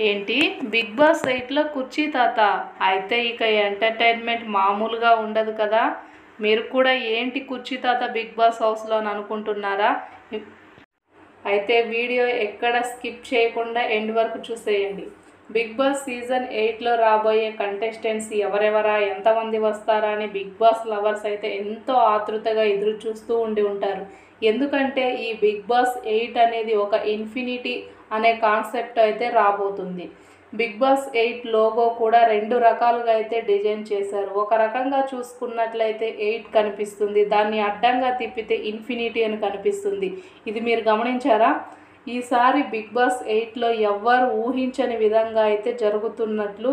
ఏంటి big boss 8లో కుర్చీ తాత? అయితే ఇక ఎంటర్టైన్మెంట్ మామూలుగా ఉండదు కదా. మీరు కూడా ఏంటి కుర్చీ తాత బిగ్ బాస్ హౌస్లో అని అనుకుంటున్నారా? అయితే వీడియో ఎక్కడ స్కిప్ చేయకుండా ఎండ్ వరకు చూసేయండి. బిగ్ బాస్ సీజన్ 8లో రాబోయే కంటెస్టెంట్స్ ఎవరెవరా, ఎంతమంది వస్తారా అని బిగ్ బాస్ లవర్స్ అయితే ఎంతో ఆతృతగా ఎదురు చూస్తూ ఉంటారు. ఎందుకంటే ఈ బిగ్ బాస్ 8 అనేది ఒక ఇన్ఫినిటీ అనే కాన్సెప్ట్ అయితే రాబోతుంది. బిగ్ బాస్ 8 లోగో కూడా 2 రకాలుగా అయితే డిజైన్ చేశారు. ఒక రకంగా చూసుకున్నట్లయితే 8 కనిపిస్తుంది, దాన్ని అడ్డంగా తిప్పితే ఇన్ఫినిటీ అని కనిపిస్తుంది. ఇది మీరు గమనించారా? ఈసారి బిగ్ బాస్ 8లో ఎవ్వరు ఊహించని విధంగా అయితే జరుగుతున్నట్లు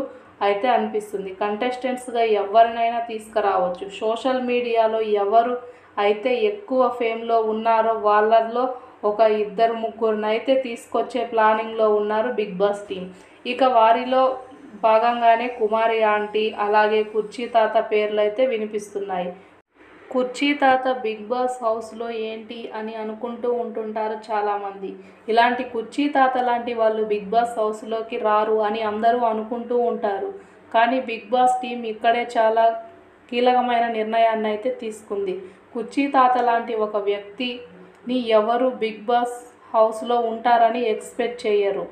అయితే అనిపిస్తుంది. కంటెస్టెంట్స్గా ఎవరినైనా తీసుకురావచ్చు. సోషల్ మీడియాలో ఎవరు అయితే ఎక్కువ ఫేమ్లో ఉన్నారో వాళ్ళల్లో ఒక 2-3 అయితే తీసుకొచ్చే ప్లానింగ్లో ఉన్నారు బిగ్ బాస్ టీం. ఇక వారిలో భాగంగానే కుమారి ఆంటీ, అలాగే కుర్చీ తాత పేర్లు అయితే వినిపిస్తున్నాయి. కుర్చీ తాత బిగ్ బాస్ హౌస్లో ఏంటి అని అనుకుంటూ ఉంటుంటారు చాలామంది. ఇలాంటి కుర్చీ తాత లాంటి వాళ్ళు బిగ్ బాస్ హౌస్లోకి రారు అని అందరూ అనుకుంటూ ఉంటారు. కానీ బిగ్ బాస్ టీం ఇక్కడే చాలా కీలకమైన నిర్ణయాన్ని అయితే తీసుకుంది. కుర్చీ తాత లాంటి ఒక వ్యక్తిని ఎవరు బిగ్ బాస్ హౌస్లో ఉంటారని ఎక్స్పెక్ట్ చేయరు.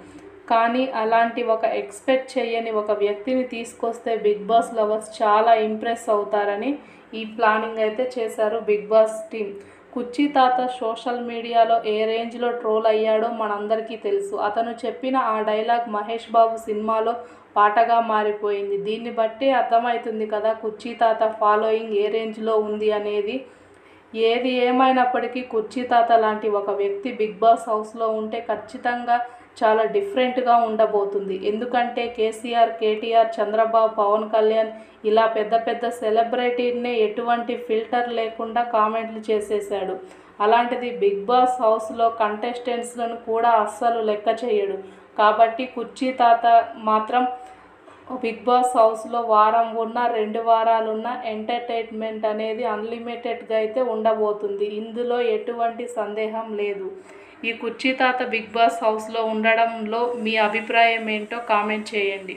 కానీ అలాంటి ఒక ఎక్స్పెక్ట్ చేయని ఒక వ్యక్తిని తీసుకొస్తే బిగ్ బాస్ లవర్స్ చాలా ఇంప్రెస్ అవుతారని ఈ ప్లానింగ్ అయితే చేశారు బిగ్ బాస్ టీం. కుర్చీ తాత సోషల్ మీడియాలో ఏ రేంజ్లో ట్రోల్ అయ్యాడో మనందరికీ తెలుసు. అతను చెప్పిన ఆ డైలాగ్ మహేష్ బాబు సినిమాలో పాటగా మారిపోయింది. దీన్ని బట్టే అర్థమవుతుంది కదా కుర్చీ తాత ఫాలోయింగ్ ఏ రేంజ్లో ఉంది అనేది. ఏది ఏమైనప్పటికీ కుర్చీ తాత లాంటి ఒక వ్యక్తి బిగ్ బాస్ హౌస్లో ఉంటే ఖచ్చితంగా చాలా డిఫరెంట్గా ఉండబోతుంది. ఎందుకంటే కేసీఆర్, కేటీఆర్, చంద్రబాబు, పవన్ కళ్యాణ్ ఇలా పెద్ద పెద్ద సెలబ్రిటీనే ఎటువంటి ఫిల్టర్ లేకుండా కామెంట్లు చేసేశాడు. అలాంటిది బిగ్ బాస్ హౌస్లో కంటెస్టెంట్స్లను కూడా అస్సలు లెక్క చేయడు. కాబట్టి కుర్చీ తాత మాత్రం బిగ్ బాస్ హౌస్లో వారం ఉన్న 2 వారాలున్న ఎంటర్టైన్మెంట్ అనేది అన్లిమిటెడ్గా అయితే ఉండబోతుంది. ఇందులో ఎటువంటి సందేహం లేదు. ఈ కుర్చీ తాత బిగ్ బాస్ హౌస్లో ఉండడంలో మీ అభిప్రాయం ఏంటో కామెంట్ చేయండి.